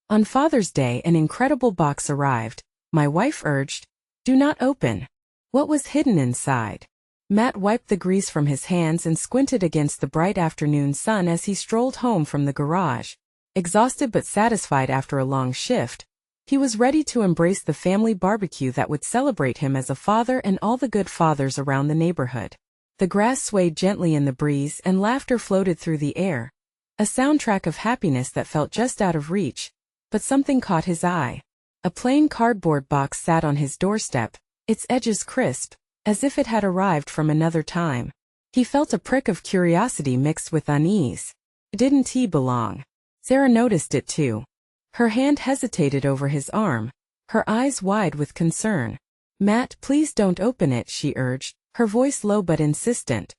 On Father's Day, an incredible box arrived. My wife urged, "Do not open." What was hidden inside? Matt wiped the grease from his hands and squinted against the bright afternoon sun as he strolled home from the garage. Exhausted but satisfied after a long shift, he was ready to embrace the family barbecue that would celebrate him as a father and all the good fathers around the neighborhood. The grass swayed gently in the breeze and laughter floated through the air, a soundtrack of happiness that felt just out of reach. But something caught his eye. A plain cardboard box sat on his doorstep, its edges crisp, as if it had arrived from another time. He felt a prick of curiosity mixed with unease. Didn't he belong? Sarah noticed it too. Her hand hesitated over his arm, her eyes wide with concern. "Matt, please don't open it," she urged, her voice low but insistent.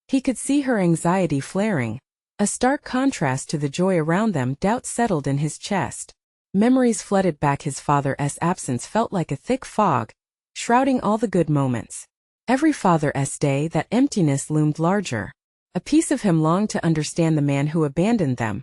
He could see her anxiety flaring. A stark contrast to the joy around them. Doubt settled in his chest. Memories flooded back. His father's absence felt like a thick fog, shrouding all the good moments. Every Father's Day, that emptiness loomed larger. A piece of him longed to understand the man who abandoned them,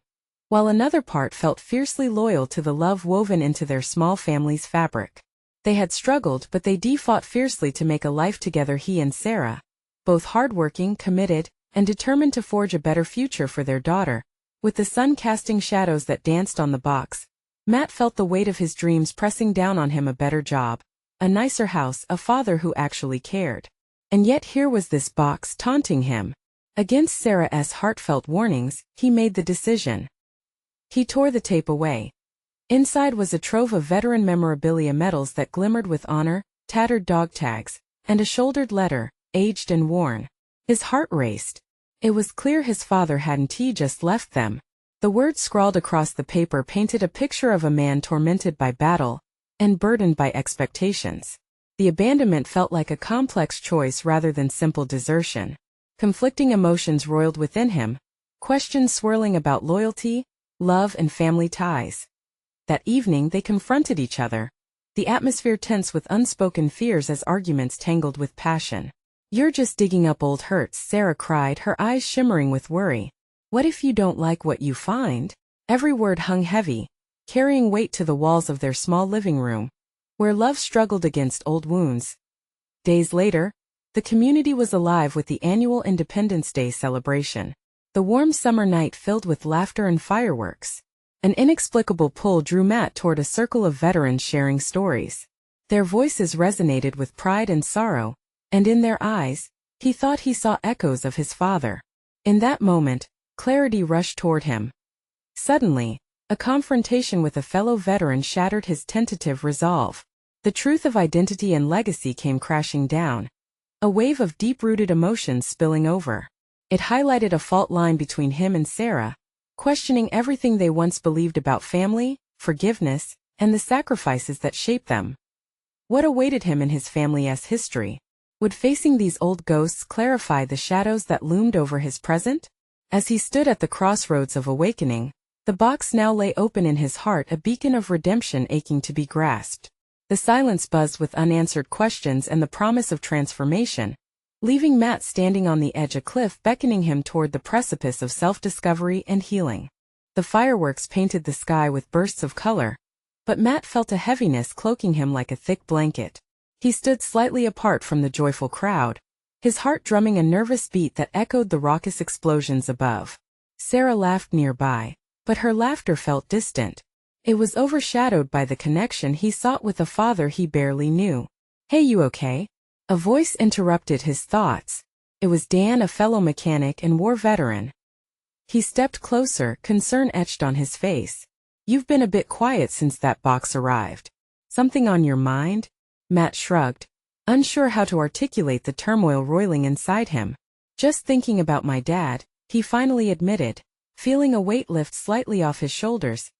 while another part felt fiercely loyal to the love woven into their small family's fabric. They had struggled, but they fought fiercely to make a life together, he and Sarah, both hardworking, committed, and determined to forge a better future for their daughter. With the sun casting shadows that danced on the box, Matt felt the weight of his dreams pressing down on him. A better job, a nicer house, a father who actually cared. And yet here was this box taunting him. Against Sarah's heartfelt warnings, he made the decision. He tore the tape away. Inside was a trove of veteran memorabilia, medals that glimmered with honor, tattered dog tags, and a shouldered letter, aged and worn. His heart raced. It was clear his father hadn't just left them. The words scrawled across the paper painted a picture of a man tormented by battle and burdened by expectations. The abandonment felt like a complex choice rather than simple desertion. Conflicting emotions roiled within him, questions swirling about loyalty, love, and family ties. That evening they confronted each other, the atmosphere tense with unspoken fears as arguments tangled with passion. "You're just digging up old hurts," Sarah cried, her eyes shimmering with worry. "What if you don't like what you find?" Every word hung heavy, carrying weight to the walls of their small living room, where love struggled against old wounds. Days later, the community was alive with the annual Independence Day celebration. The warm summer night filled with laughter and fireworks. An inexplicable pull drew Matt toward a circle of veterans sharing stories. Their voices resonated with pride and sorrow, and in their eyes, he thought he saw echoes of his father. In that moment, clarity rushed toward him. Suddenly, a confrontation with a fellow veteran shattered his tentative resolve. The truth of identity and legacy came crashing down, a wave of deep-rooted emotions spilling over. It highlighted a fault line between him and Sarah, questioning everything they once believed about family, forgiveness, and the sacrifices that shaped them. What awaited him in his family's history? Would facing these old ghosts clarify the shadows that loomed over his present? As he stood at the crossroads of awakening, the box now lay open in his heart, a beacon of redemption aching to be grasped. The silence buzzed with unanswered questions and the promise of transformation, leaving Matt standing on the edge of a cliff, beckoning him toward the precipice of self-discovery and healing. The fireworks painted the sky with bursts of color, but Matt felt a heaviness cloaking him like a thick blanket. He stood slightly apart from the joyful crowd, his heart drumming a nervous beat that echoed the raucous explosions above. Sarah laughed nearby, but her laughter felt distant. It was overshadowed by the connection he sought with a father he barely knew. "Hey, you okay?" A voice interrupted his thoughts. It was Dan, a fellow mechanic and war veteran. He stepped closer, concern etched on his face. "You've been a bit quiet since that box arrived. Something on your mind?" Matt shrugged, unsure how to articulate the turmoil roiling inside him. "Just thinking about my dad," he finally admitted, feeling a weight lift slightly off his shoulders.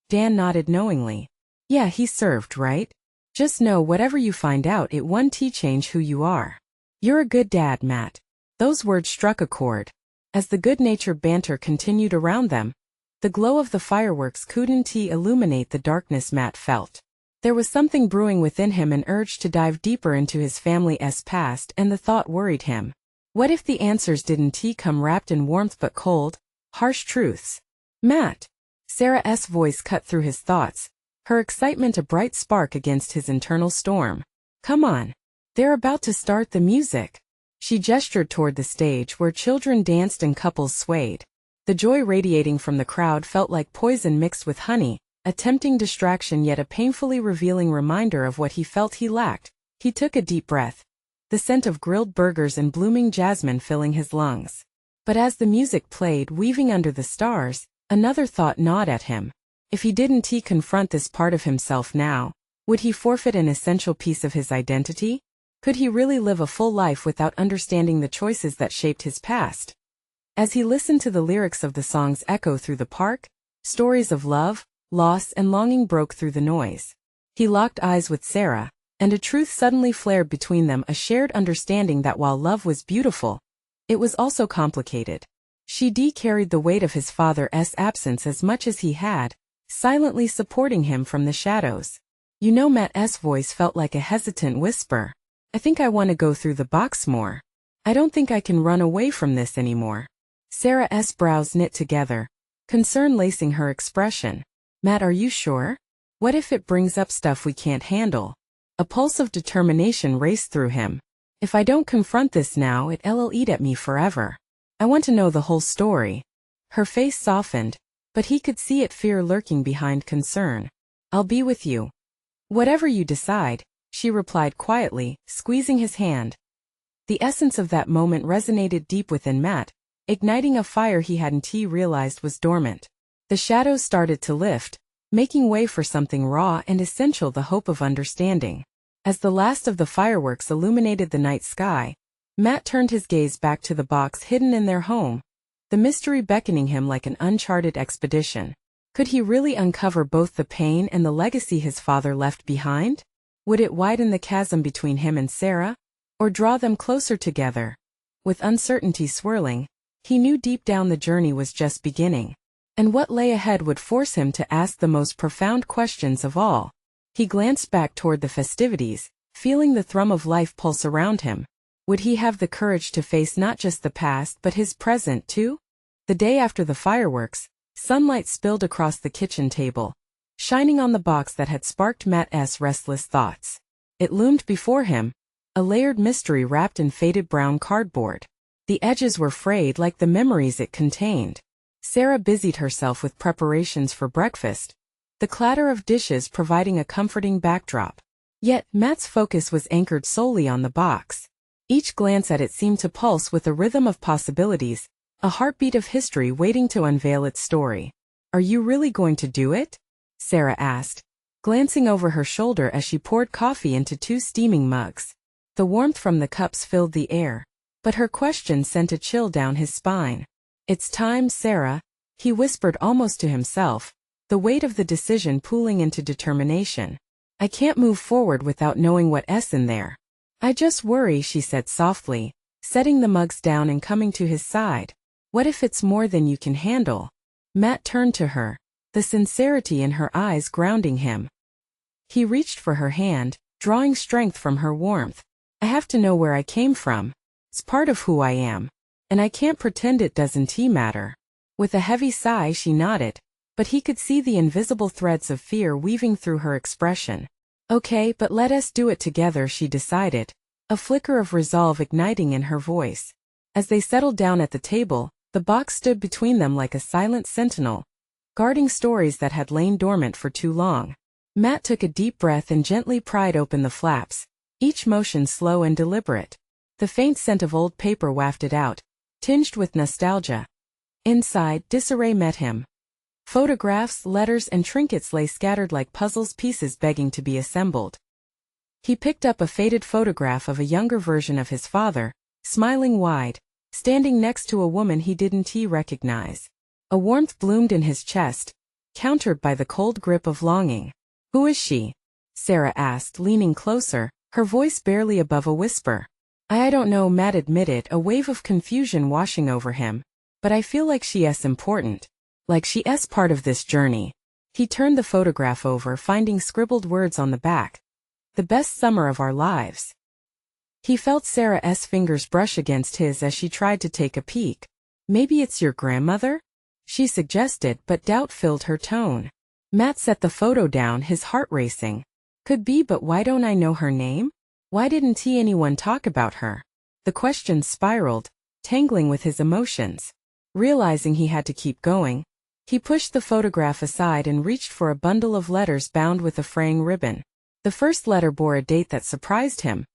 Dan nodded knowingly. "Yeah, he served, right? Just know whatever you find out, it won't change who you are. You're a good dad, Matt." Those words struck a chord. As the good-natured banter continued around them, the glow of the fireworks couldn't illuminate the darkness Matt felt. There was something brewing within him, an urge to dive deeper into his family's past, and the thought worried him. What if the answers didn't come wrapped in warmth but cold, harsh truths? "Matt." Sarah's voice cut through his thoughts, her excitement a bright spark against his internal storm. Come on. They're about to start the music. She gestured toward the stage where children danced and couples swayed. The joy radiating from the crowd felt like poison mixed with honey, a tempting distraction yet a painfully revealing reminder of what he felt he lacked. He took a deep breath, the scent of grilled burgers and blooming jasmine filling his lungs. But as the music played, weaving under the stars, another thought gnawed at him. If he didn't confront this part of himself now, would he forfeit an essential piece of his identity? Could he really live a full life without understanding the choices that shaped his past? As he listened to the lyrics of the songs echo through the park, stories of love, loss and longing broke through the noise. He locked eyes with Sarah, and a truth suddenly flared between them, a shared understanding that while love was beautiful, it was also complicated. She carried the weight of his father's absence as much as he had, silently supporting him from the shadows. You know, Matt's voice felt like a hesitant whisper. I think I want to go through the box more. I don't think I can run away from this anymore. Sarah's brows knit together, concern lacing her expression. Matt, are you sure? What if it brings up stuff we can't handle? A pulse of determination raced through him. If I don't confront this now, it'll eat at me forever. I want to know the whole story. Her face softened, but he could see it, fear lurking behind concern. I'll be with you. Whatever you decide, she replied quietly, squeezing his hand. The essence of that moment resonated deep within Matt, igniting a fire he hadn't realized was dormant. The shadows started to lift, making way for something raw and essential, the hope of understanding. As the last of the fireworks illuminated the night sky, Matt turned his gaze back to the box hidden in their home, the mystery beckoning him like an uncharted expedition. Could he really uncover both the pain and the legacy his father left behind? Would it widen the chasm between him and Sarah, or draw them closer together? With uncertainty swirling, he knew deep down the journey was just beginning, and what lay ahead would force him to ask the most profound questions of all. He glanced back toward the festivities, feeling the thrum of life pulse around him. Would he have the courage to face not just the past but his present too? The day after the fireworks, sunlight spilled across the kitchen table, shining on the box that had sparked Matt's restless thoughts. It loomed before him, a layered mystery wrapped in faded brown cardboard. The edges were frayed like the memories it contained. Sarah busied herself with preparations for breakfast, the clatter of dishes providing a comforting backdrop. Yet, Matt's focus was anchored solely on the box. Each glance at it seemed to pulse with a rhythm of possibilities, a heartbeat of history waiting to unveil its story. Are you really going to do it? Sarah asked, glancing over her shoulder as she poured coffee into 2 steaming mugs. The warmth from the cups filled the air, but her question sent a chill down his spine. It's time, Sarah, he whispered almost to himself, the weight of the decision pooling into determination. I can't move forward without knowing what's in there. I just worry, she said softly, setting the mugs down and coming to his side. What if it's more than you can handle? Matt turned to her, the sincerity in her eyes grounding him. He reached for her hand, drawing strength from her warmth. I have to know where I came from. It's part of who I am. And I can't pretend it doesn't matter. With a heavy sigh she nodded, but he could see the invisible threads of fear weaving through her expression. Okay, but let us do it together, she decided, a flicker of resolve igniting in her voice. As they settled down at the table, the box stood between them like a silent sentinel, guarding stories that had lain dormant for too long. Matt took a deep breath and gently pried open the flaps, each motion slow and deliberate. The faint scent of old paper wafted out, tinged with nostalgia. Inside, disarray met him. Photographs, letters, and trinkets lay scattered like puzzle pieces begging to be assembled. He picked up a faded photograph of a younger version of his father, smiling wide, standing next to a woman he didn't recognize. A warmth bloomed in his chest, countered by the cold grip of longing. Who is she? Sarah asked, leaning closer, her voice barely above a whisper. I don't know, Matt admitted, a wave of confusion washing over him. But I feel like she's important. Like she's part of this journey. He turned the photograph over, finding scribbled words on the back. The best summer of our lives. He felt Sarah's fingers brush against his as she tried to take a peek. Maybe it's your grandmother? she suggested, but doubt filled her tone. Matt set the photo down, his heart racing. Could be, but why don't I know her name? Why didn't anyone talk about her? The question spiraled, tangling with his emotions. Realizing he had to keep going, he pushed the photograph aside and reached for a bundle of letters bound with a fraying ribbon. The first letter bore a date that surprised him.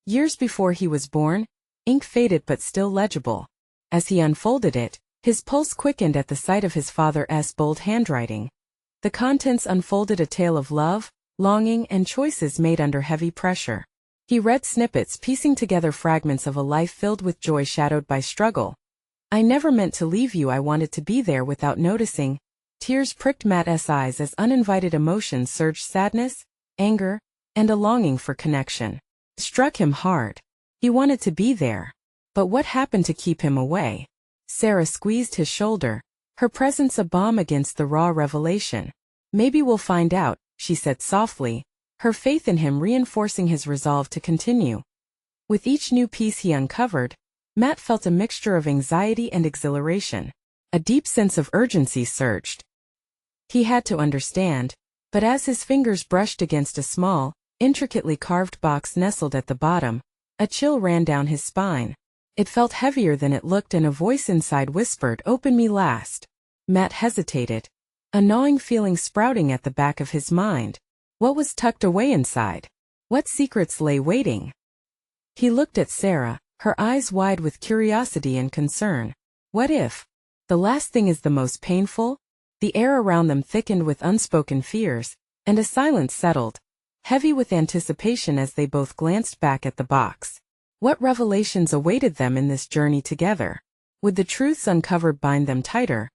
Years before he was born, ink faded but still legible. As he unfolded it, his pulse quickened at the sight of his father's bold handwriting. The contents unfolded a tale of love, longing, and choices made under heavy pressure. He read snippets, piecing together fragments of a life filled with joy shadowed by struggle. I never meant to leave you, I wanted to be there without noticing. Tears pricked Matt's eyes as uninvited emotions surged: sadness, anger, and a longing for connection. It struck him hard. He wanted to be there. But what happened to keep him away? Sarah squeezed his shoulder, her presence a balm against the raw revelation. Maybe we'll find out, she said softly, her faith in him reinforcing his resolve to continue. With each new piece he uncovered, Matt felt a mixture of anxiety and exhilaration. A deep sense of urgency surged. He had to understand, but as his fingers brushed against a small, intricately carved box nestled at the bottom, a chill ran down his spine. It felt heavier than it looked, and a voice inside whispered, "Open me last." Matt hesitated, a gnawing feeling sprouting at the back of his mind. What was tucked away inside? What secrets lay waiting? He looked at Sarah, her eyes wide with curiosity and concern. What if? The last thing is the most painful? The air around them thickened with unspoken fears, and a silence settled, heavy with anticipation as they both glanced back at the box. What revelations awaited them in this journey together? Would the truths uncovered bind them tighter,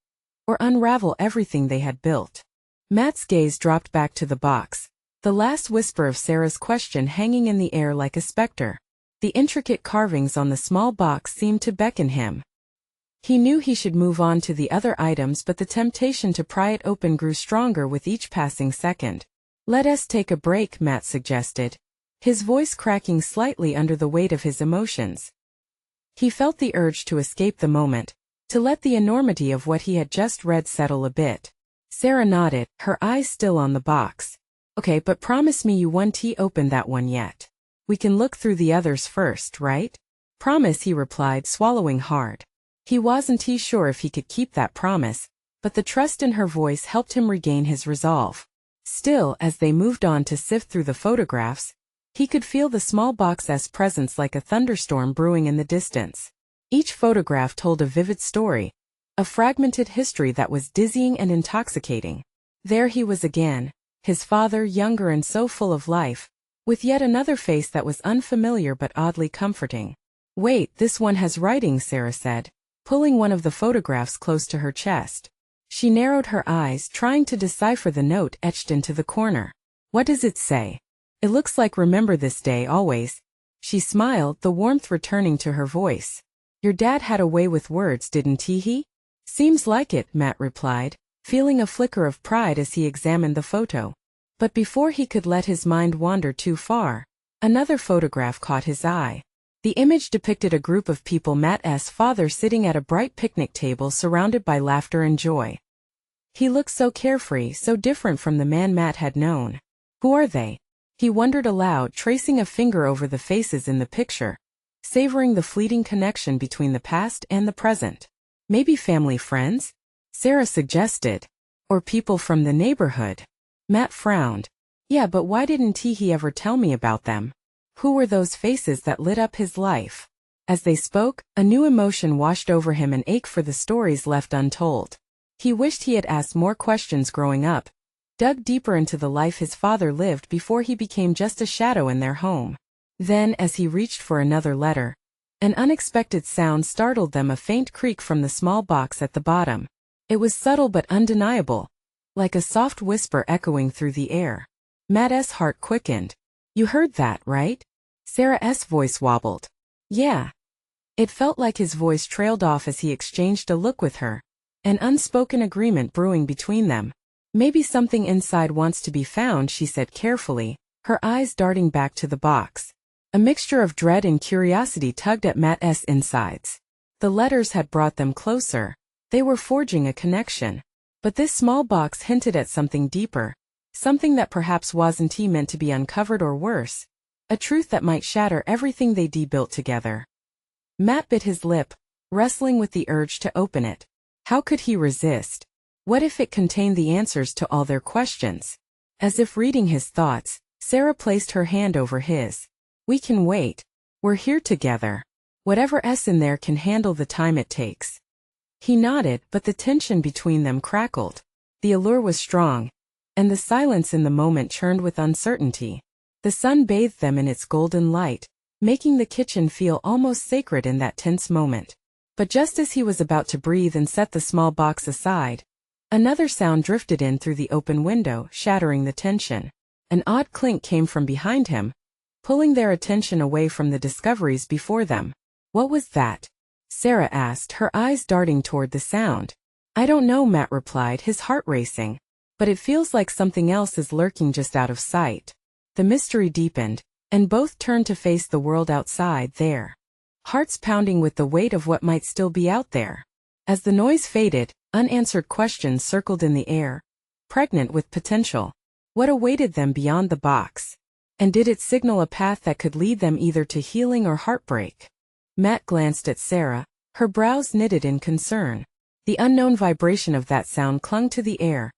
or unravel everything they had built? Matt's gaze dropped back to the box, the last whisper of Sarah's question hanging in the air like a specter. The intricate carvings on the small box seemed to beckon him. He knew he should move on to the other items, but the temptation to pry it open grew stronger with each passing second. Let us take a break, Matt suggested, his voice cracking slightly under the weight of his emotions. He felt the urge to escape the moment, to let the enormity of what he had just read settle a bit. Sarah nodded, her eyes still on the box. Okay, but promise me you won't open that one yet. We can look through the others first, right? Promise, he replied, swallowing hard. He wasn't sure if he could keep that promise, but the trust in her voice helped him regain his resolve. Still, as they moved on to sift through the photographs, he could feel the small box's presence like a thunderstorm brewing in the distance. Each photograph told a vivid story, a fragmented history that was dizzying and intoxicating. There he was again, his father, younger and so full of life, with yet another face that was unfamiliar but oddly comforting. Wait, this one has writing, Sarah said, pulling one of the photographs close to her chest. She narrowed her eyes, trying to decipher the note etched into the corner. What does it say? It looks like "Remember this day always." She smiled, the warmth returning to her voice. Your dad had a way with words, didn't he? Seems like it, Matt replied, feeling a flicker of pride as he examined the photo. But before he could let his mind wander too far, another photograph caught his eye. The image depicted a group of people, Matt's father sitting at a bright picnic table surrounded by laughter and joy. He looked so carefree, so different from the man Matt had known. Who are they? He wondered aloud, tracing a finger over the faces in the picture, savoring the fleeting connection between the past and the present. Maybe family friends? Sarah suggested. Or people from the neighborhood. Matt frowned. Yeah, but why didn't he ever tell me about them? Who were those faces that lit up his life? As they spoke, a new emotion washed over him, an ache for the stories left untold. He wished he had asked more questions growing up, dug deeper into the life his father lived before he became just a shadow in their home. Then, as he reached for another letter, an unexpected sound startled them, a faint creak from the small box at the bottom. It was subtle but undeniable, like a soft whisper echoing through the air. Matt's heart quickened. You heard that, right? Sarah's voice wobbled. Yeah. It felt like his voice trailed off as he exchanged a look with her, an unspoken agreement brewing between them. Maybe something inside wants to be found, she said carefully, her eyes darting back to the box. A mixture of dread and curiosity tugged at Matt's insides. The letters had brought them closer, They were forging a connection. But this small box hinted at something deeper, something that perhaps wasn't meant to be uncovered, or worse, a truth that might shatter everything they built together. Matt bit his lip, wrestling with the urge to open it. How could he resist? What if it contained the answers to all their questions? As if reading his thoughts, Sarah placed her hand over his. We can wait. We're here together. Whatever's in there can handle the time it takes. He nodded, but the tension between them crackled. The allure was strong, and the silence in the moment churned with uncertainty. The sun bathed them in its golden light, making the kitchen feel almost sacred in that tense moment. But just as he was about to breathe and set the small box aside, another sound drifted in through the open window, shattering the tension. An odd clink came from behind him, pulling their attention away from the discoveries before them. What was that? Sarah asked, her eyes darting toward the sound. I don't know, Matt replied, his heart racing. But it feels like something else is lurking just out of sight. The mystery deepened, and both turned to face the world outside, their hearts pounding with the weight of what might still be out there. As the noise faded, unanswered questions circled in the air, pregnant with potential. What awaited them beyond the box? And did it signal a path that could lead them either to healing or heartbreak? Matt glanced at Sarah, her brows knitted in concern. The unknown vibration of that sound clung to the air,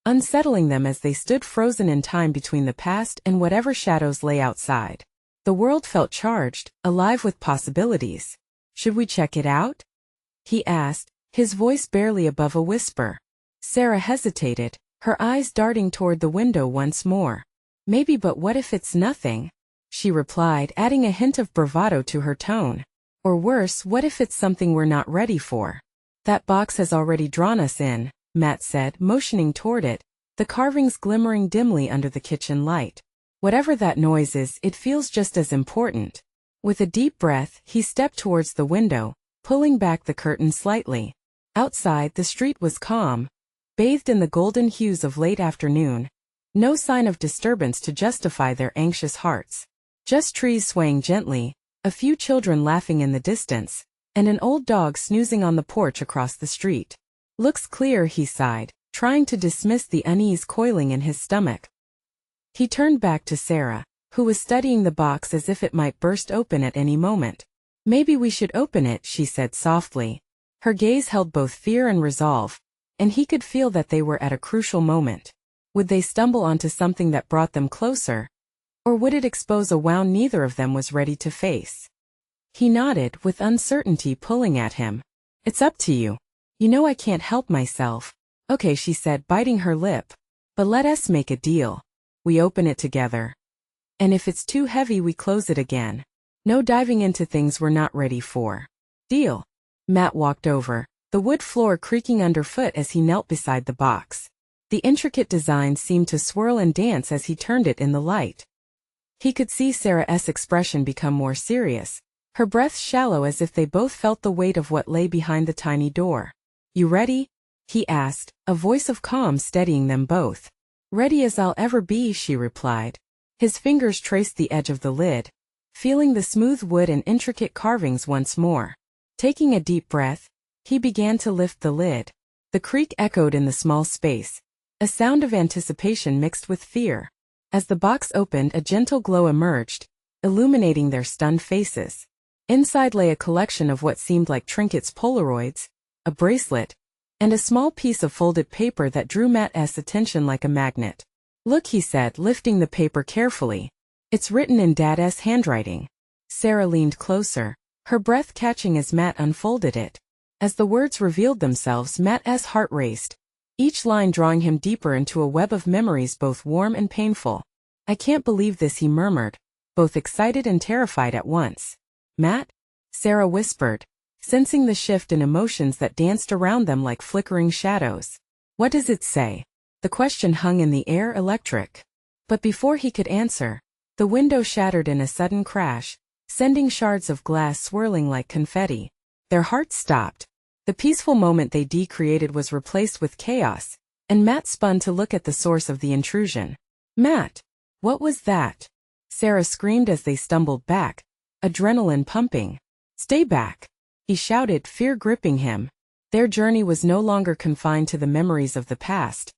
unsettling them as they stood frozen in time between the past and whatever shadows lay outside. The world felt charged, alive with possibilities. Should we check it out? He asked, his voice barely above a whisper. Sarah hesitated, her eyes darting toward the window once more. Maybe, but what if it's nothing? She replied, adding a hint of bravado to her tone. Or worse, what if it's something we're not ready for? That box has already drawn us in, Matt said, motioning toward it, the carvings glimmering dimly under the kitchen light. Whatever that noise is, it feels just as important. With a deep breath, he stepped towards the window, pulling back the curtain slightly. Outside, the street was calm, bathed in the golden hues of late afternoon. No sign of disturbance to justify their anxious hearts. Just trees swaying gently, a few children laughing in the distance, and an old dog snoozing on the porch across the street. Looks clear, he sighed, trying to dismiss the unease coiling in his stomach. He turned back to Sarah, who was studying the box as if it might burst open at any moment. Maybe we should open it, she said softly. Her gaze held both fear and resolve, and he could feel that they were at a crucial moment. Would they stumble onto something that brought them closer? Or would it expose a wound neither of them was ready to face? He nodded, with uncertainty pulling at him. It's up to you. You know I can't help myself. Okay, she said, biting her lip. But let us make a deal. We open it together. And if it's too heavy, we close it again. No diving into things we're not ready for. Deal. Matt walked over, the wood floor creaking underfoot as he knelt beside the box. The intricate design seemed to swirl and dance as he turned it in the light. He could see Sarah's expression become more serious, her breath shallow as if they both felt the weight of what lay behind the tiny door. You ready? He asked, a voice of calm steadying them both. Ready as I'll ever be, she replied. His fingers traced the edge of the lid, feeling the smooth wood and intricate carvings once more. Taking a deep breath, he began to lift the lid. The creak echoed in the small space, a sound of anticipation mixed with fear. As the box opened, a gentle glow emerged, illuminating their stunned faces. Inside lay a collection of what seemed like trinkets, Polaroids, a bracelet, and a small piece of folded paper that drew Matt's attention like a magnet. Look, he said, lifting the paper carefully. It's written in Dad's handwriting. Sarah leaned closer, her breath catching as Matt unfolded it. As the words revealed themselves, Matt's heart raced, each line drawing him deeper into a web of memories both warm and painful. I can't believe this, he murmured, both excited and terrified at once. Matt? Sarah whispered, sensing the shift in emotions that danced around them like flickering shadows. What does it say? The question hung in the air, electric. But before he could answer, the window shattered in a sudden crash, sending shards of glass swirling like confetti. Their hearts stopped. The peaceful moment they created was replaced with chaos, and Matt spun to look at the source of the intrusion. Matt! What was that? Sarah screamed as they stumbled back, adrenaline pumping. Stay back! He shouted, fear gripping him. Their journey was no longer confined to the memories of the past.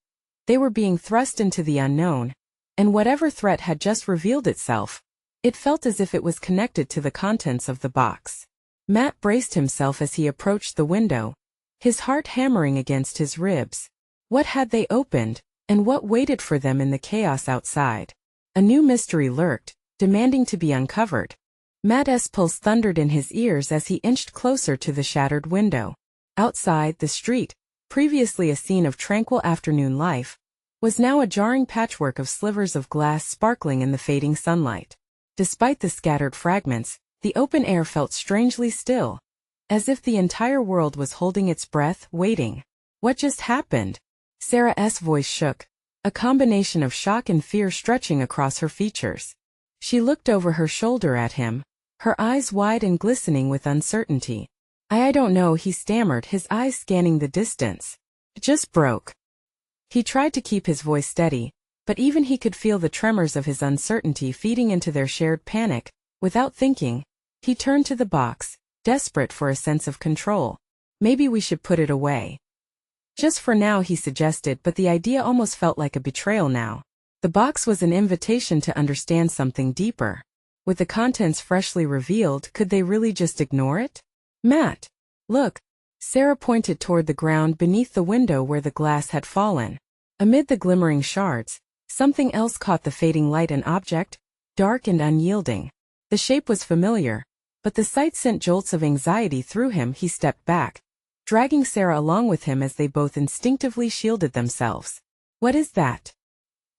They were being thrust into the unknown, and whatever threat had just revealed itself, it felt as if it was connected to the contents of the box. Matt braced himself as he approached the window, his heart hammering against his ribs. What had they opened, and what waited for them in the chaos outside? A new mystery lurked, demanding to be uncovered. Matt's pulse thundered in his ears as he inched closer to the shattered window. Outside, the street, previously a scene of tranquil afternoon life, was now a jarring patchwork of slivers of glass sparkling in the fading sunlight. Despite the scattered fragments, the open air felt strangely still, as if the entire world was holding its breath, waiting. What just happened? Sarah's voice shook, a combination of shock and fear stretching across her features. She looked over her shoulder at him, her eyes wide and glistening with uncertainty. I don't know, he stammered, his eyes scanning the distance. It just broke. He tried to keep his voice steady, but even he could feel the tremors of his uncertainty feeding into their shared panic. Without thinking, he turned to the box, desperate for a sense of control. Maybe we should put it away. Just for now, he suggested, but the idea almost felt like a betrayal now. The box was an invitation to understand something deeper. With the contents freshly revealed, could they really just ignore it? Matt, look. Sarah pointed toward the ground beneath the window where the glass had fallen. Amid the glimmering shards, something else caught the fading light, an object, dark and unyielding. The shape was familiar, but the sight sent jolts of anxiety through him. He stepped back, dragging Sarah along with him as they both instinctively shielded themselves. What is that?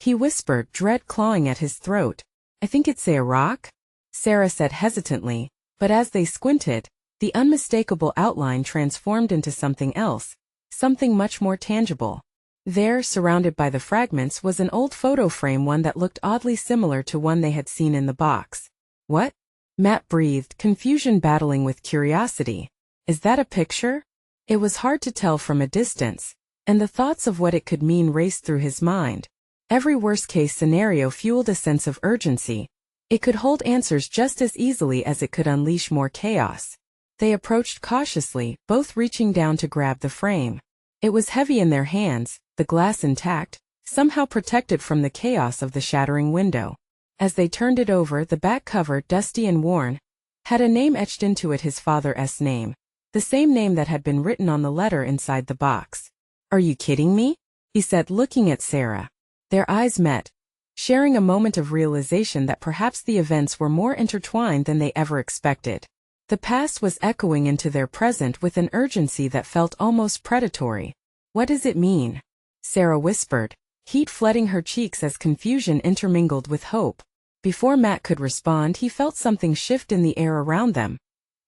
He whispered, dread clawing at his throat. I think it's a rock, Sarah said hesitantly, but as they squinted, the unmistakable outline transformed into something else, something much more tangible. There, surrounded by the fragments, was an old photo frame, one that looked oddly similar to one they had seen in the box. What? Matt breathed, confusion battling with curiosity. Is that a picture? It was hard to tell from a distance, and the thoughts of what it could mean raced through his mind. Every worst-case scenario fueled a sense of urgency. It could hold answers just as easily as it could unleash more chaos. They approached cautiously, both reaching down to grab the frame. It was heavy in their hands, the glass intact, somehow protected from the chaos of the shattering window. As they turned it over, the back cover, dusty and worn, had a name etched into it, his father's name, the same name that had been written on the letter inside the box. Are you kidding me? He said, looking at Sarah. Their eyes met, sharing a moment of realization that perhaps the events were more intertwined than they ever expected. The past was echoing into their present with an urgency that felt almost predatory. What does it mean? Sarah whispered, heat flooding her cheeks as confusion intermingled with hope. Before Matt could respond, he felt something shift in the air around them.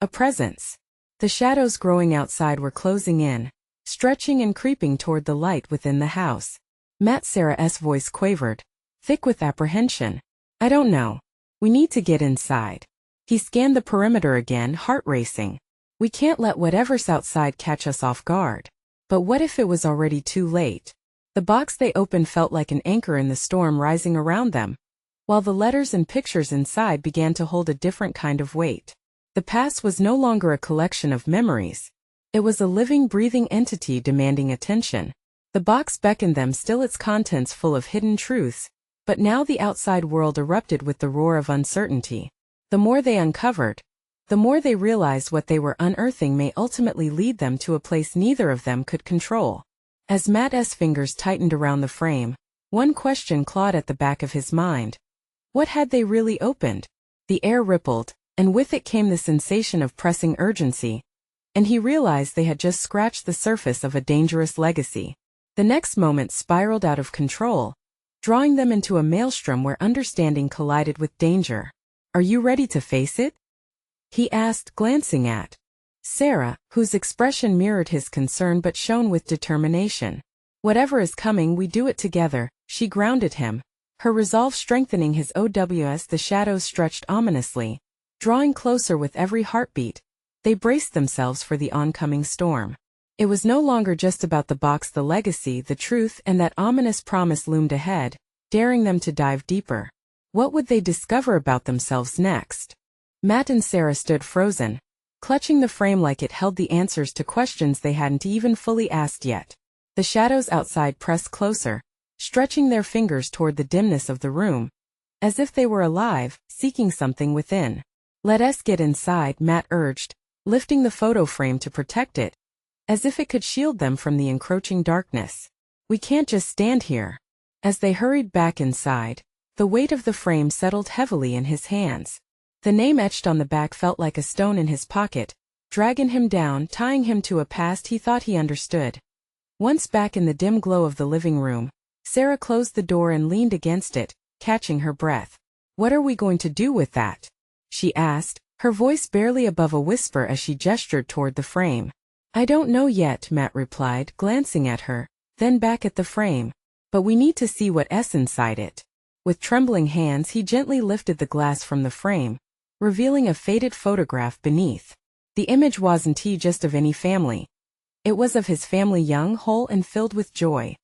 A presence. The shadows growing outside were closing in, stretching and creeping toward the light within the house. Sarah's voice quavered, thick with apprehension. I don't know. We need to get inside. He scanned the perimeter again, heart racing. We can't let whatever's outside catch us off guard. But what if it was already too late? The box they opened felt like an anchor in the storm rising around them, while the letters and pictures inside began to hold a different kind of weight. The past was no longer a collection of memories. It was a living, breathing entity demanding attention. The box beckoned them, still its contents full of hidden truths, but now the outside world erupted with the roar of uncertainty. The more they uncovered, the more they realized what they were unearthing may ultimately lead them to a place neither of them could control. As Matt's fingers tightened around the frame, one question clawed at the back of his mind. What had they really opened? The air rippled, and with it came the sensation of pressing urgency, and he realized they had just scratched the surface of a dangerous legacy. The next moment spiraled out of control, drawing them into a maelstrom where understanding collided with danger. Are you ready to face it? He asked, glancing at Sarah, whose expression mirrored his concern but shone with determination. Whatever is coming, we do it together, she grounded him, her resolve strengthening his ows. The shadows stretched ominously, drawing closer with every heartbeat. They braced themselves for the oncoming storm. It was no longer just about the box, the legacy, the truth, and that ominous promise loomed ahead, daring them to dive deeper. What would they discover about themselves next? Matt and Sarah stood frozen, clutching the frame like it held the answers to questions they hadn't even fully asked yet. The shadows outside pressed closer, stretching their fingers toward the dimness of the room, as if they were alive, seeking something within. "Let us get inside," Matt urged, lifting the photo frame to protect it, as if it could shield them from the encroaching darkness. "We can't just stand here." As they hurried back inside, the weight of the frame settled heavily in his hands. The name etched on the back felt like a stone in his pocket, dragging him down, tying him to a past he thought he understood. Once back in the dim glow of the living room, Sarah closed the door and leaned against it, catching her breath. "What are we going to do with that?" she asked, her voice barely above a whisper as she gestured toward the frame. "I don't know yet," Matt replied, glancing at her, then back at the frame. "But we need to see what's inside it." With trembling hands he gently lifted the glass from the frame, revealing a faded photograph beneath. The image wasn't just of any family. It was of his family, young, whole, and filled with joy.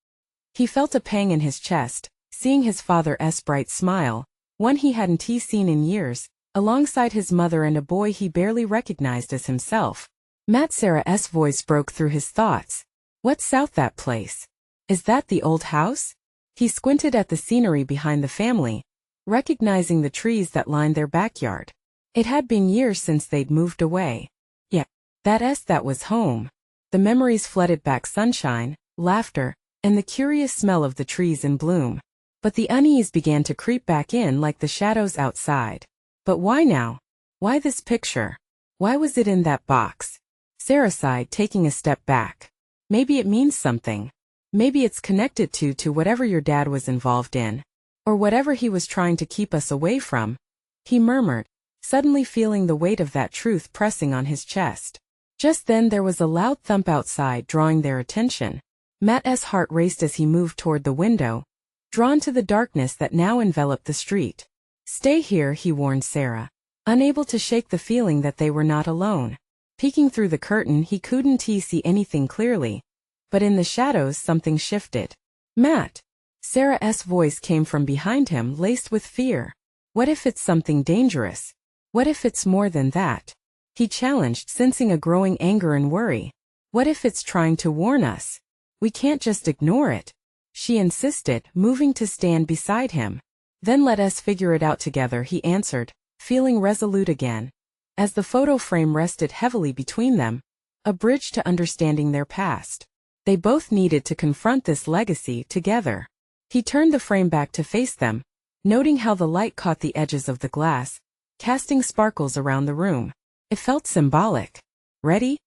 He felt a pang in his chest, seeing his father's bright smile, one he hadn't seen in years, alongside his mother and a boy he barely recognized as himself. Sarah's voice broke through his thoughts. "What's that place? Is that the old house?" He squinted at the scenery behind the family, recognizing the trees that lined their backyard. It had been years since they'd moved away. Yeah, that was home. The memories flooded back: sunshine, laughter, and the curious smell of the trees in bloom. But the unease began to creep back in like the shadows outside. But why now? Why this picture? Why was it in that box? Sarah sighed, taking a step back. "Maybe it means something. Maybe it's connected to whatever your dad was involved in. Or whatever he was trying to keep us away from," he murmured, suddenly feeling the weight of that truth pressing on his chest. Just then there was a loud thump outside, drawing their attention. Matt's heart raced as he moved toward the window, drawn to the darkness that now enveloped the street. "Stay here," he warned Sarah, unable to shake the feeling that they were not alone. Peeking through the curtain he couldn't see anything clearly, but in the shadows something shifted. "Matt!" Sarah's voice came from behind him, laced with fear. "What if it's something dangerous? What if it's more than that?" he challenged, sensing a growing anger and worry. "What if it's trying to warn us? We can't just ignore it," she insisted, moving to stand beside him. "Then let us figure it out together," he answered, feeling resolute again. As the photo frame rested heavily between them, a bridge to understanding their past, they both needed to confront this legacy together. He turned the frame back to face them, noting how the light caught the edges of the glass, casting sparkles around the room. It felt symbolic. "Ready?"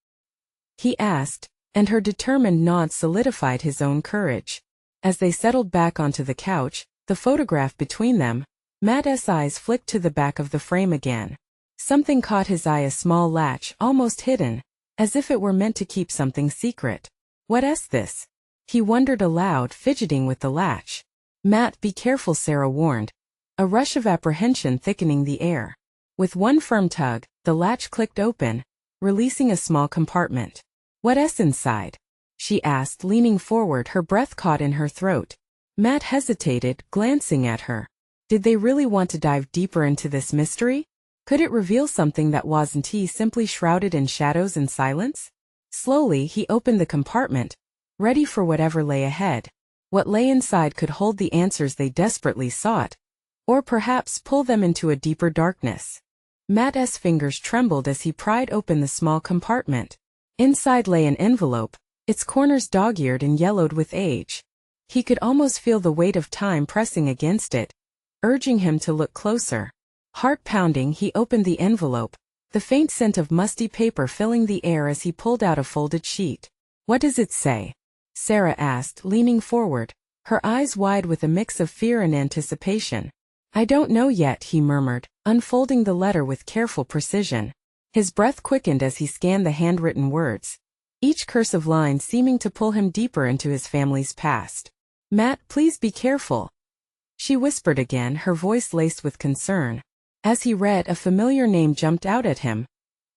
he asked, and her determined nod solidified his own courage. As they settled back onto the couch, the photograph between them, Matt's eyes flicked to the back of the frame again. Something caught his eye, a small latch, almost hidden, as if it were meant to keep something secret. "What's this?" he wondered aloud, fidgeting with the latch. "Matt, be careful," Sarah warned, a rush of apprehension thickening the air. With one firm tug, the latch clicked open, releasing a small compartment. "What's inside?" she asked, leaning forward, her breath caught in her throat. Matt hesitated, glancing at her. Did they really want to dive deeper into this mystery? Could it reveal something that wasn't simply shrouded in shadows and silence? Slowly he opened the compartment, ready for whatever lay ahead. What lay inside could hold the answers they desperately sought, or perhaps pull them into a deeper darkness. Matt's fingers trembled as he pried open the small compartment. Inside lay an envelope, its corners dog-eared and yellowed with age. He could almost feel the weight of time pressing against it, urging him to look closer. Heart pounding, he opened the envelope, the faint scent of musty paper filling the air as he pulled out a folded sheet. "What does it say?" Sarah asked, leaning forward, her eyes wide with a mix of fear and anticipation. "I don't know yet," he murmured, unfolding the letter with careful precision. His breath quickened as he scanned the handwritten words, each cursive line seeming to pull him deeper into his family's past. "Matt, please be careful," she whispered again, her voice laced with concern. As he read, a familiar name jumped out at him.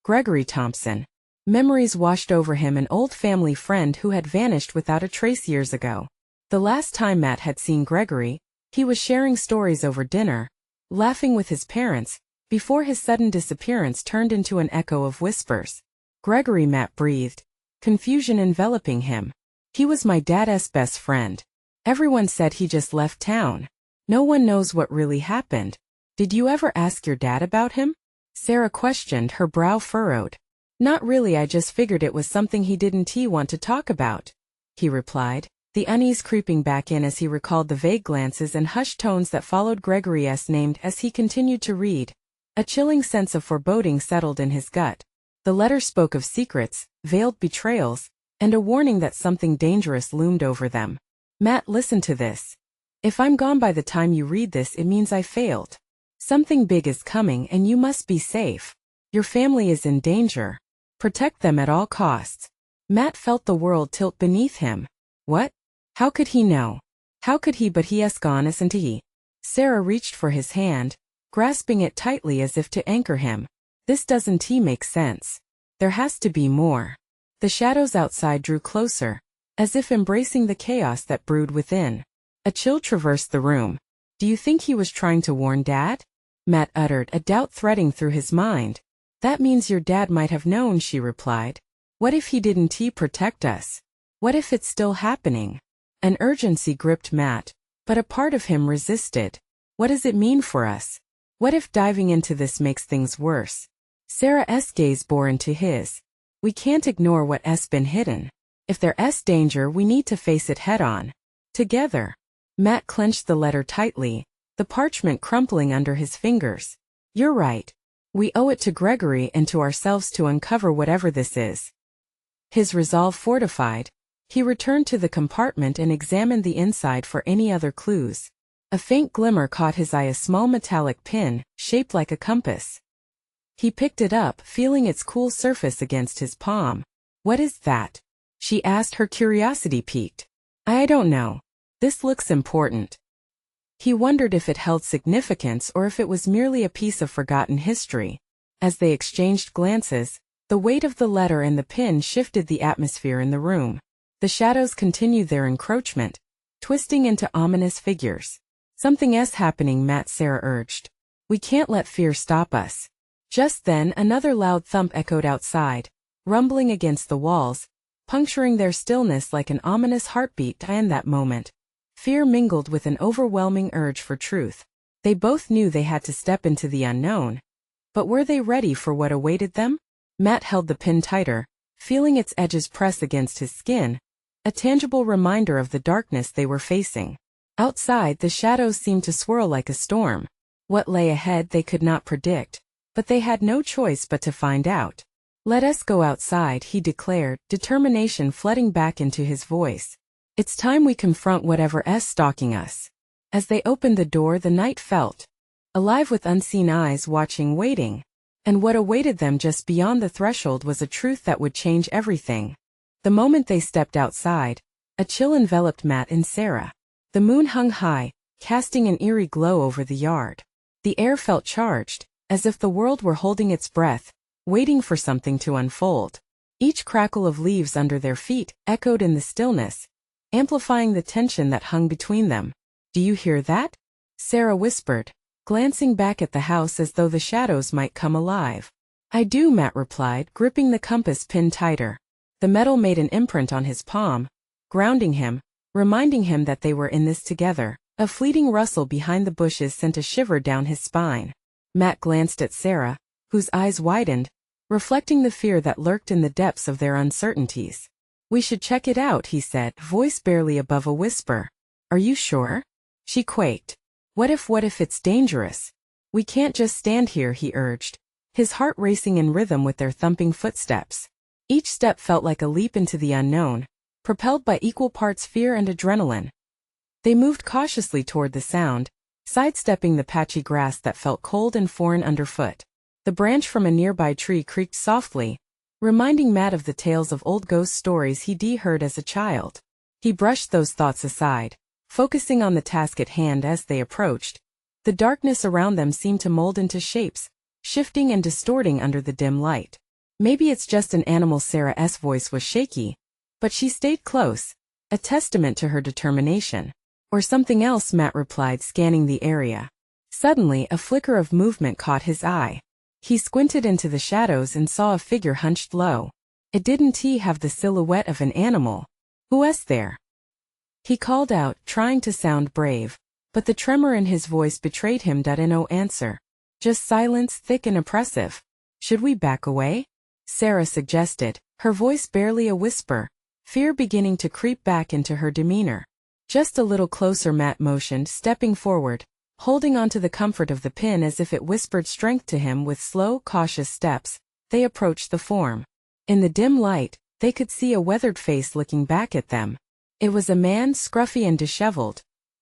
Gregory Thompson. Memories washed over him, an old family friend who had vanished without a trace years ago. The last time Matt had seen Gregory, he was sharing stories over dinner, laughing with his parents, before his sudden disappearance turned into an echo of whispers. Gregory, Matt breathed, confusion enveloping him. He was my dad's best friend. Everyone said he just left town. No one knows what really happened. Did you ever ask your dad about him? Sarah questioned, her brow furrowed. Not really, I just figured it was something he didn't want to talk about, he replied, the unease creeping back in as he recalled the vague glances and hushed tones that followed Gregory's name as he continued to read. A chilling sense of foreboding settled in his gut. The letter spoke of secrets, veiled betrayals, and a warning that something dangerous loomed over them. Matt, listen to this. If I'm gone by the time you read this, it means I failed. Something big is coming and you must be safe. Your family is in danger. Protect them at all costs. Matt felt the world tilt beneath him. What? How could he know? How could he? But he has gone, isn't he? Sarah reached for his hand, grasping it tightly as if to anchor him. This doesn't make sense. There has to be more. The shadows outside drew closer, as if embracing the chaos that brewed within. A chill traversed the room. Do you think he was trying to warn Dad? Matt uttered, a doubt threading through his mind. That means your dad might have known, she replied. What if he didn't protect us? What if it's still happening? An urgency gripped Matt, but a part of him resisted. What does it mean for us? What if diving into this makes things worse? Sarah's gaze bore into his. We can't ignore what's been hidden. If there's danger, we need to face it head-on. Together. Matt clenched the letter tightly, the parchment crumpling under his fingers. You're right. We owe it to Gregory and to ourselves to uncover whatever this is. His resolve fortified, he returned to the compartment and examined the inside for any other clues. A faint glimmer caught his eye, a small metallic pin, shaped like a compass. He picked it up, feeling its cool surface against his palm. What is that? She asked, her curiosity piqued. I don't know. This looks important. He wondered if it held significance or if it was merely a piece of forgotten history. As they exchanged glances, the weight of the letter and the pin shifted the atmosphere in the room. The shadows continued their encroachment, twisting into ominous figures. Something's happening, Matt, Sarah urged. We can't let fear stop us. Just then, another loud thump echoed outside, rumbling against the walls, puncturing their stillness like an ominous heartbeat. In that moment, fear mingled with an overwhelming urge for truth. They both knew they had to step into the unknown. But were they ready for what awaited them? Matt held the pin tighter, feeling its edges press against his skin, a tangible reminder of the darkness they were facing. Outside, the shadows seemed to swirl like a storm. What lay ahead they could not predict, but they had no choice but to find out. Let us go outside, he declared, determination flooding back into his voice. It's time we confront whatever's stalking us. As they opened the door, the night felt alive with unseen eyes watching, waiting. And what awaited them just beyond the threshold was a truth that would change everything. The moment they stepped outside, a chill enveloped Matt and Sarah. The moon hung high, casting an eerie glow over the yard. The air felt charged, as if the world were holding its breath, waiting for something to unfold. Each crackle of leaves under their feet echoed in the stillness, amplifying the tension that hung between them. Do you hear that? Sarah whispered, glancing back at the house as though the shadows might come alive. I do, Matt replied, gripping the compass pin tighter. The metal made an imprint on his palm, grounding him, reminding him that they were in this together. A fleeting rustle behind the bushes sent a shiver down his spine. Matt glanced at Sarah, whose eyes widened, reflecting the fear that lurked in the depths of their uncertainties. We should check it out, he said, voice barely above a whisper. Are you sure? She quaked. What if it's dangerous? We can't just stand here, he urged, his heart racing in rhythm with their thumping footsteps. Each step felt like a leap into the unknown, propelled by equal parts fear and adrenaline. They moved cautiously toward the sound, sidestepping the patchy grass that felt cold and foreign underfoot. The branch from a nearby tree creaked softly, reminding Matt of the tales of old ghost stories he'd heard as a child. He brushed those thoughts aside, focusing on the task at hand. As they approached, the darkness around them seemed to mold into shapes, shifting and distorting under the dim light. Maybe it's just an animal. Sarah's voice was shaky, but she stayed close, a testament to her determination. Or something else, Matt replied, scanning the area. Suddenly, a flicker of movement caught his eye. He squinted into the shadows and saw a figure hunched low. It didn't have the silhouette of an animal. "Who is there?" He called out, trying to sound brave, but the tremor in his voice betrayed him. No answer. Just silence, thick and oppressive. "Should we back away?" Sarah suggested, her voice barely a whisper, fear beginning to creep back into her demeanor. "Just a little closer," Matt motioned, stepping forward, holding onto the comfort of the pin as if it whispered strength to him. With slow, cautious steps, they approached the form. In the dim light, they could see a weathered face looking back at them. It was a man, scruffy and disheveled,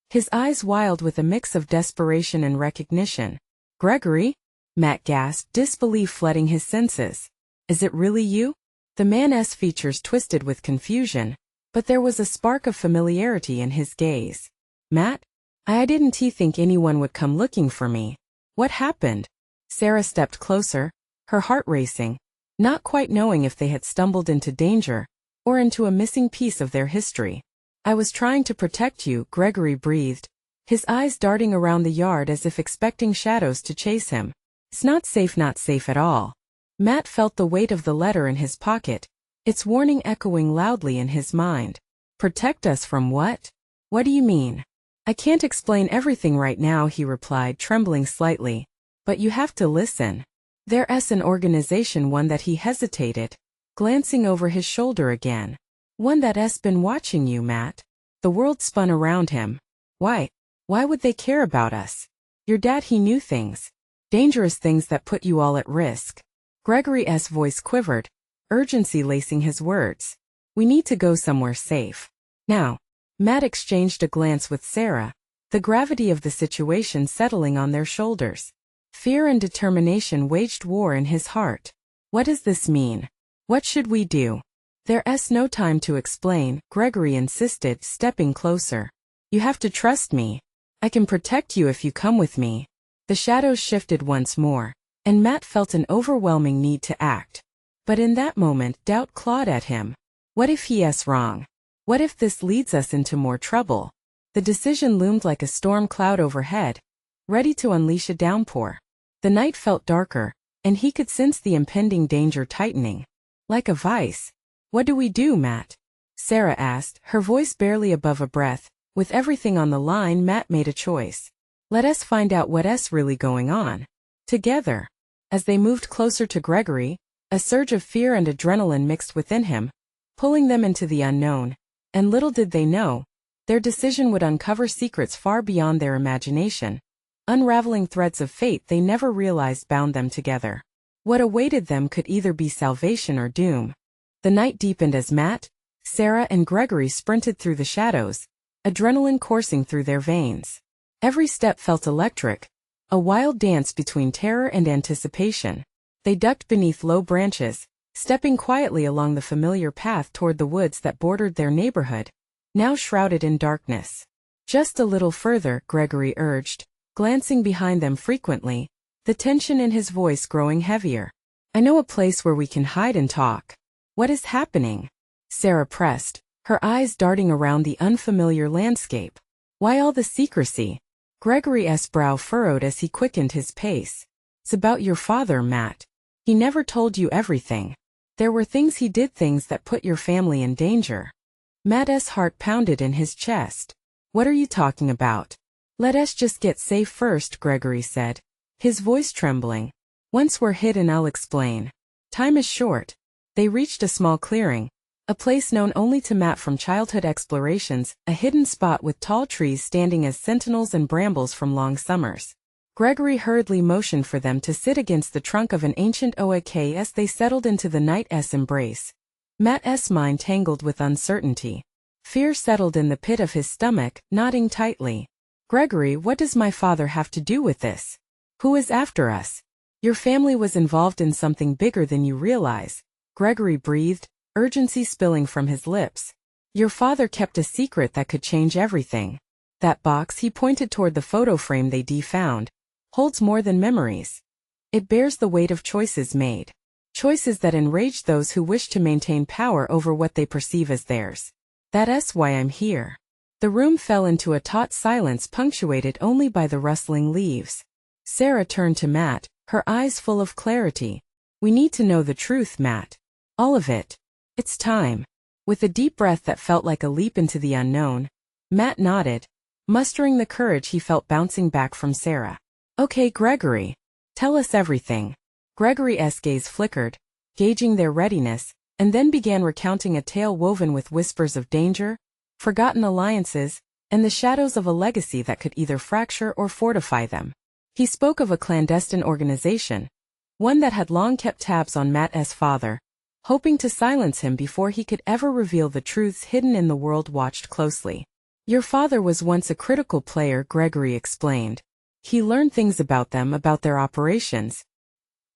his eyes wild with a mix of desperation and recognition. "Gregory?" Matt gasped, disbelief flooding his senses. "Is it really you?" The man's features twisted with confusion, but there was a spark of familiarity in his gaze. "Matt? I didn't think anyone would come looking for me. What happened?" Sarah stepped closer, her heart racing, not quite knowing if they had stumbled into danger or into a missing piece of their history. "I was trying to protect you," Gregory breathed, his eyes darting around the yard as if expecting shadows to chase him. "It's not safe at all." Matt felt the weight of the letter in his pocket, its warning echoing loudly in his mind. "Protect us from what? What do you mean?" "I can't explain everything right now," he replied, trembling slightly. "But you have to listen. There's an organization," one that he hesitated, glancing over his shoulder again. "One that's been watching you, Matt." The world spun around him. Why would they care about us? Your dad, he knew things. Dangerous things that put you all at risk. Gregory's voice quivered, urgency lacing his words. "We need to go somewhere safe. Now." Matt exchanged a glance with Sarah, the gravity of the situation settling on their shoulders. Fear and determination waged war in his heart. "What does this mean? What should we do?" "There's no time to explain," Gregory insisted, stepping closer. "You have to trust me. I can protect you if you come with me." The shadows shifted once more, and Matt felt an overwhelming need to act. But in that moment, doubt clawed at him. What if he's wrong? What if this leads us into more trouble? The decision loomed like a storm cloud overhead, ready to unleash a downpour. The night felt darker, and he could sense the impending danger tightening. Like a vice. "What do we do, Matt?" Sarah asked, her voice barely above a breath. With everything on the line, Matt made a choice. "Let us find out what's really going on. Together." As they moved closer to Gregory, a surge of fear and adrenaline mixed within him, pulling them into the unknown. And little did they know, their decision would uncover secrets far beyond their imagination, unraveling threads of fate they never realized bound them together. What awaited them could either be salvation or doom. The night deepened as Matt, Sarah and Gregory sprinted through the shadows, adrenaline coursing through their veins. Every step felt electric, a wild dance between terror and anticipation. They ducked beneath low branches, stepping quietly along the familiar path toward the woods that bordered their neighborhood, now shrouded in darkness. "Just a little further," Gregory urged, glancing behind them frequently, the tension in his voice growing heavier. "I know a place where we can hide and talk." "What is happening?" Sarah pressed, her eyes darting around the unfamiliar landscape. "Why all the secrecy?" Gregory's brow furrowed as he quickened his pace. "It's about your father, Matt. He never told you everything. There were things he did, things that put your family in danger." Matt's heart pounded in his chest. "What are you talking about?" "Let us just get safe first," Gregory said, his voice trembling. "Once we're hidden, I'll explain. Time is short." They reached a small clearing, a place known only to Matt from childhood explorations, a hidden spot with tall trees standing as sentinels and brambles from long summers. Gregory hurriedly motioned for them to sit against the trunk of an ancient oak as they settled into the night's embrace. Matt's mind tangled with uncertainty. Fear settled in the pit of his stomach, knotting tightly. "Gregory, what does my father have to do with this? Who is after us?" "Your family was involved in something bigger than you realize," Gregory breathed, urgency spilling from his lips. "Your father kept a secret that could change everything. That box," he pointed toward the photo frame they found, "holds more than memories. It bears the weight of choices made. Choices that enrage those who wish to maintain power over what they perceive as theirs. That's why I'm here." The room fell into a taut silence punctuated only by the rustling leaves. Sarah turned to Matt, her eyes full of clarity. "We need to know the truth, Matt. All of it. It's time." With a deep breath that felt like a leap into the unknown, Matt nodded, mustering the courage he felt bouncing back from Sarah. "Okay, Gregory. Tell us everything." Gregory's gaze flickered, gauging their readiness, and then began recounting a tale woven with whispers of danger, forgotten alliances, and the shadows of a legacy that could either fracture or fortify them. He spoke of a clandestine organization, one that had long kept tabs on Matt's father, hoping to silence him before he could ever reveal the truths hidden in the world watched closely. "Your father was once a critical player," Gregory explained. "He learned things about them, about their operations.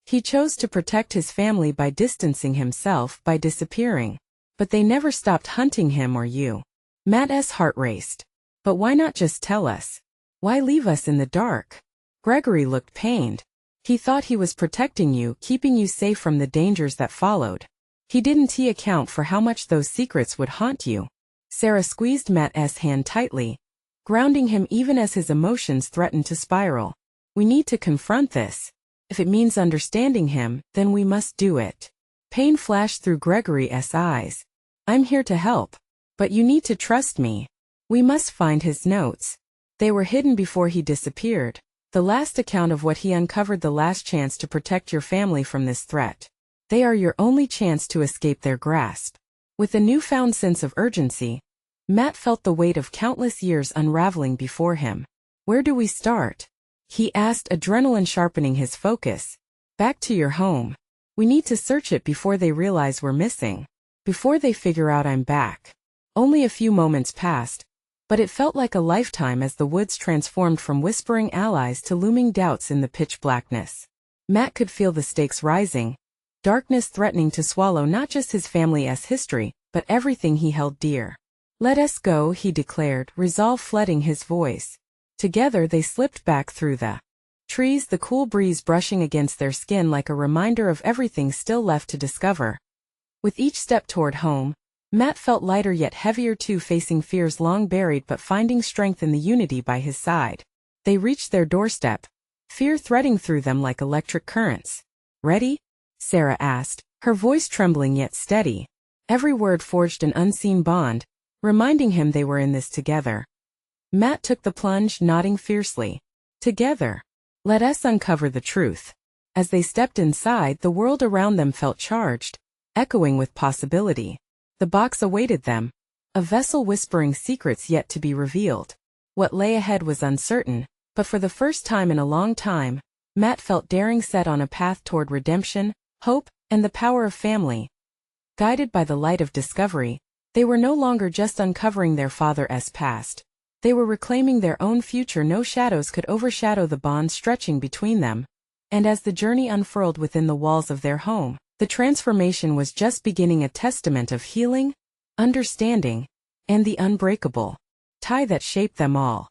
He chose to protect his family by distancing himself, by disappearing. But they never stopped hunting him or you." Matt's heart raced. "But why not just tell us? Why leave us in the dark?" Gregory looked pained. "He thought he was protecting you, keeping you safe from the dangers that followed. Didn't he account for how much those secrets would haunt you?" Sarah squeezed Matt's hand tightly, grounding him even as his emotions threatened to spiral. "We need to confront this. If it means understanding him, then we must do it." Pain flashed through Gregory's eyes. "I'm here to help. But you need to trust me. We must find his notes. They were hidden before he disappeared. The last account of what he uncovered, the last chance to protect your family from this threat. They are your only chance to escape their grasp." With a newfound sense of urgency, Matt felt the weight of countless years unraveling before him. "Where do we start?" he asked, adrenaline sharpening his focus. "Back to your home. We need to search it before they realize we're missing. Before they figure out I'm back." Only a few moments passed, but it felt like a lifetime as the woods transformed from whispering allies to looming doubts in the pitch blackness. Matt could feel the stakes rising, darkness threatening to swallow not just his family's history, but everything he held dear. "Let us go," he declared, resolve flooding his voice. Together they slipped back through the trees, the cool breeze brushing against their skin like a reminder of everything still left to discover. With each step toward home, Matt felt lighter yet heavier too, facing fears long buried but finding strength in the unity by his side. They reached their doorstep, fear threading through them like electric currents. "Ready?" Sarah asked, her voice trembling yet steady. Every word forged an unseen bond, reminding him they were in this together. Matt took the plunge, nodding fiercely. "Together. Let us uncover the truth." As they stepped inside, the world around them felt charged, echoing with possibility. The box awaited them, a vessel whispering secrets yet to be revealed. What lay ahead was uncertain, but for the first time in a long time, Matt felt daring, set on a path toward redemption, hope, and the power of family. Guided by the light of discovery, they were no longer just uncovering their father's past. They were reclaiming their own future. No shadows could overshadow the bond stretching between them. And as the journey unfurled within the walls of their home, the transformation was just beginning, a testament of healing, understanding, and the unbreakable tie that shaped them all.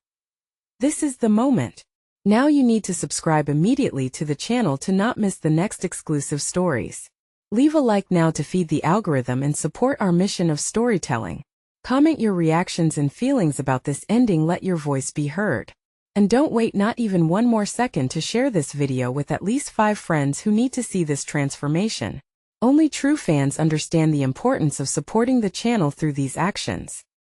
This is the moment. Now you need to subscribe immediately to the channel to not miss the next exclusive stories. Leave a like now to feed the algorithm and support our mission of storytelling. Comment your reactions and feelings about this ending. Let your voice be heard. And don't wait not even one more second to share this video with at least 5 friends who need to see this transformation. Only true fans understand the importance of supporting the channel through these actions.